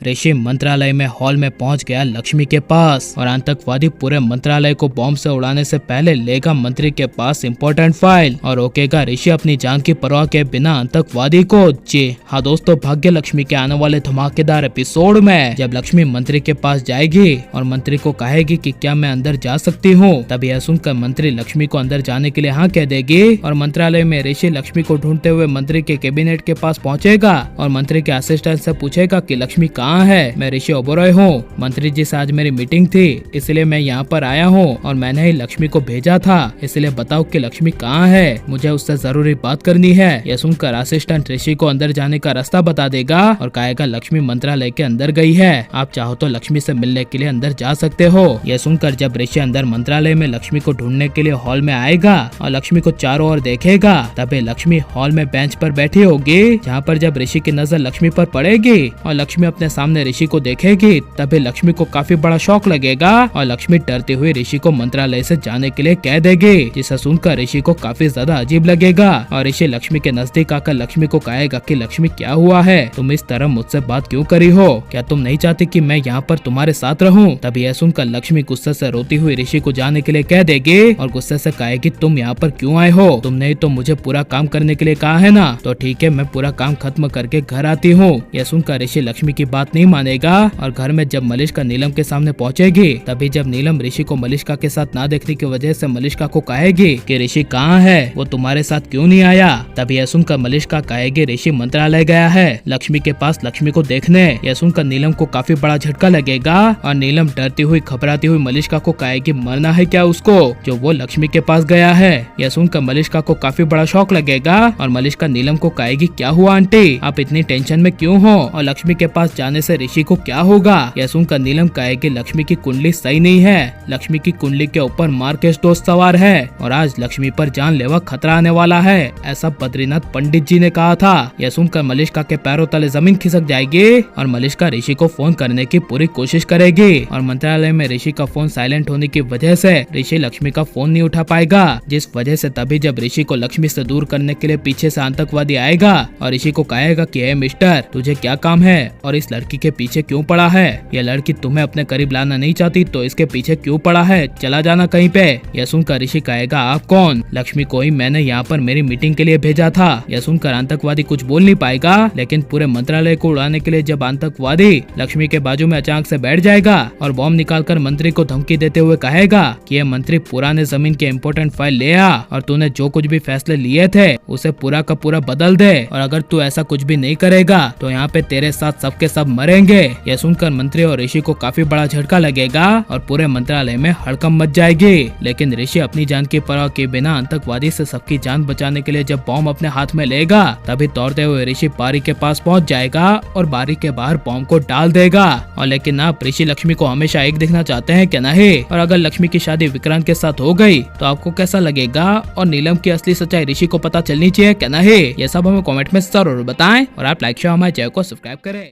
ऋषि मंत्रालय में हॉल में पहुंच गया लक्ष्मी के पास और आतंकवादी पूरे मंत्रालय को बॉम्ब से उड़ाने से पहले लेगा मंत्री के पास इम्पोर्टेंट फाइल और रोकेगा ऋषि अपनी जान की परवाह के बिना आतंकवादी को। जी हाँ दोस्तों, भाग्य लक्ष्मी के आने वाले धमाकेदार एपिसोड में जब लक्ष्मी मंत्री के पास जाएगी और मंत्री को कहेगी कि क्या मैं अंदर जा सकती हूँ, तभी यह सुनकर मंत्री लक्ष्मी को अंदर जाने के लिए हाँ कह देगी और मंत्रालय में ऋषि लक्ष्मी को ढूंढते हुए मंत्री के कैबिनेट के पास पहुंचेगा और मंत्री के असिस्टेंट से पूछेगा कि लक्ष्मी कहाँ है। मैं ऋषि ओबेरॉय हूँ, मंत्री जी से आज मेरी मीटिंग थी इसलिए मैं यहाँ पर आया हूँ और मैंने ही लक्ष्मी को भेजा था, इसलिए बताओ कि लक्ष्मी कहाँ है, मुझे उससे जरूरी बात करनी है। यह सुनकर असिस्टेंट ऋषि को अंदर जाने का रास्ता बता देगा और कहेगा लक्ष्मी मंत्रालय के अंदर गई है, आप चाहो तो लक्ष्मी से मिलने के लिए अंदर जा सकते हो। यह सुनकर जब ऋषि अंदर मंत्रालय में लक्ष्मी को ढूंढने के लिए हॉल में आएगा और लक्ष्मी को चारों ओर देखेगा, तभी लक्ष्मी हॉल में बेंच पर बैठी होगी, जहाँ पर जब ऋषि की नजर लक्ष्मी पर पड़ेगी और लक्ष्मी अपने सामने ऋषि को देखेगी, तभी लक्ष्मी को काफी बड़ा शौक लगेगा और लक्ष्मी डरती हुई ऋषि को मंत्रालय से जाने के लिए कह देगी, जिसे सुनकर ऋषि को काफी ज्यादा अजीब लगेगा और ऋषि लक्ष्मी के नजदीक आकर लक्ष्मी को कहेगा कि लक्ष्मी क्या हुआ है, तुम इस तरह मुझसे बात क्यों करी हो, क्या तुम नहीं चाहती कि मैं यहाँ पर तुम्हारे साथ रहूं। तभी यह सुनकर लक्ष्मी गुस्से से रोती हुई ऋषि को जाने के लिए कह देगी और गुस्से से कहेगी तुम यहाँ पर क्यों आए हो, तुमने ही तो मुझे पूरा काम करने के लिए कहा है ना, तो ठीक है मैं पूरा काम खत्म करके घर आती हूँ। यह सुनकर ऋषि लक्ष्मी की बात नहीं मानेगा और घर में जब मलिष्का नीलम के सामने पहुँचेगी, तभी जब नीलम ऋषि को मलिष्का के साथ ना देखने की वजह से मलिष्का को कहेगी कि ऋषि कहाँ है, वो तुम्हारे साथ क्यों नहीं आया। तभी यह सुनकर मलिष्का कहेगी ऋषि मंत्रालय गया है लक्ष्मी के पास लक्ष्मी को देखने। यह सुनकर नीलम को काफी बड़ा झटका लगेगा और नीलम डरती हुई घबराती हुई मलिष्का को कहेगी मरना है क्या उसको जो वो लक्ष्मी के पास गया है। यह सुनकर मलिष्का को काफी बड़ा शौक लगेगा और मलिष्का नीलम को कहेगी क्या हुआ आंटी, आप इतनी टेंशन में क्यों हो और लक्ष्मी के पास जाने से ऋषि को क्या होगा। यह सुनकर नीलम कहेगी लक्ष्मी की कुंडली सही नहीं है, लक्ष्मी की कुंडली के ऊपर मार्केस दोस्त सवार है और आज लक्ष्मी पर जानलेवा खतरा आने वाला है, ऐसा बद्रीनाथ पंडित जी ने कहा था। यह सुनकर मलिष्का के पैरों तले जमीन खिसक जाएगी और मलिष्का ऋषि को फोन करने की पूरी कोशिश करेगी और मंत्रालय में ऋषि का फोन साइलेंट होने की वजह से ऋषि लक्ष्मी का फोन नहीं उठा पाएगा, जिस वजह से तभी जब ऋषि को लक्ष्मी से दूर करने के लिए पीछे से आतंकवादी आएगा और ऋषि को कहेगा कि हे मिस्टर तुझे क्या काम है और इस लड़की के पीछे क्यों पड़ा है, यह लड़की तुम्हें अपने करीब लाना नहीं चाहती तो इसके पीछे क्यों पड़ा है, चला जाना कहीं पे। यह सुनकर ऋषि कहेगा आप कौन, लक्ष्मी को ही मैंने यहाँ पर मेरी मीटिंग के लिए भेजा था। यह सुनकर आतंकवादी कुछ बोल नहीं पाएगा, लेकिन पूरे मंत्रालय को उड़ाने के लिए जब आतंकवादी लक्ष्मी के बाजू में अचानक से बैठ जाएगा और बॉम्ब निकालकर मंत्री को धमकी देते हुए कहेगा कि यह मंत्री पुराने जमीन के इम्पोर्टेंट फाइल ले आ और तूने जो कुछ भी फैसले लिए थे उसे पूरा का पूरा बदल दे और अगर तू ऐसा कुछ भी नहीं करेगा तो यहाँ पे तेरे साथ सबके सब मरेंगे। यह सुनकर मंत्री और ऋषि को काफी बड़ा झटका लगेगा और पूरे मंत्रालय में हड़कंप मच जाएगी, लेकिन ऋषि अपनी जान की परवाह किए बिना आतंकवादी से सबकी जान बचाने के लिए जब बॉम्ब अपने हाथ में लेगा तभी दौड़ते हुए ऋषि बारी के पास पहुंच जाएगा और बारी के बाहर बॉम्ब को डाल देगा। और लेकिन आप ऋषि लक्ष्मी को हमेशा एक दिखना चाहते हैं क्या नहीं, और अगर लक्ष्मी की शादी विक्रांत के साथ हो गई तो आपको कैसा लगेगा और नीलम की असली सच्चाई ऋषि को पता चलनी चाहिए क्या नहीं, ये सब हमें कमेंट में जरूर बताएं और आप लाइक शेयर हमारे चैनल को सब्सक्राइब करें।